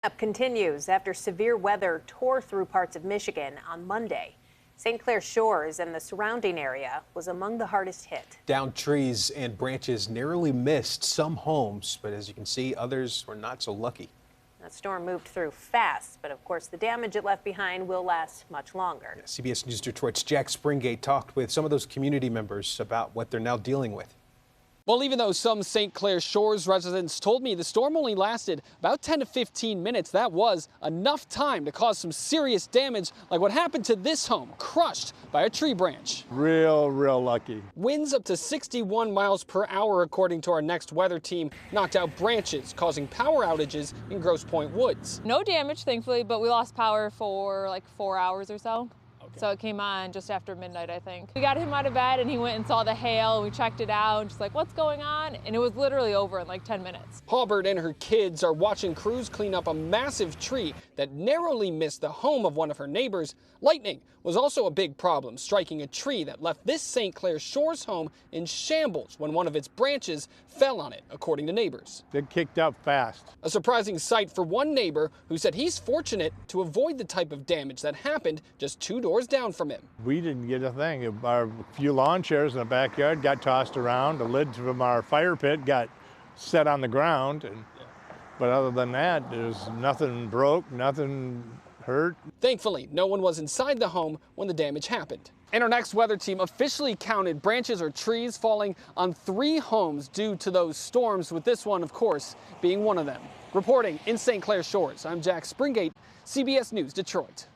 Up continues after severe weather tore through parts of Michigan on Monday. St. Clair Shores and the surrounding area was among the hardest hit. Downed trees and branches narrowly missed some homes, but as you can see, others were not so lucky. That storm moved through fast, but of course the damage it left behind will last much longer. CBS News Detroit's Jack Springate talked with some of those community members about what they're now dealing with. Well, even though some St. Clair Shores residents told me the storm only lasted about 10 to 15 minutes, that was enough time to cause some serious damage, like what happened to this home, crushed by a tree branch. Real lucky. Winds up to 61 miles per hour, according to our next weather team, knocked out branches, causing power outages in Grosse Pointe Woods. No damage, thankfully, but we lost power for like 4 hours or so. So it came on just after midnight, I think. We got him out of bed and he went and saw the hail and we checked it out and just like, what's going on? And it was literally over in like 10 minutes. Halbert and her kids are watching crews clean up a massive tree that narrowly missed the home of one of her neighbors. Lightning was also a big problem, striking a tree that left this St. Clair Shores home in shambles when one of its branches fell on it, according to neighbors. It kicked up fast. A surprising sight for one neighbor who said he's fortunate to avoid the type of damage that happened just 2 doors down from him. We didn't get a thing. Our few lawn chairs in the backyard got tossed around. The lid from our fire pit got set on the ground. But other than that, there's nothing broke, nothing hurt. Thankfully, no one was inside the home when the damage happened. And our next weather team officially counted branches or trees falling on 3 homes due to those storms, with this one, of course, being one of them. Reporting in St. Clair Shores, I'm Jack Springate, CBS News, Detroit.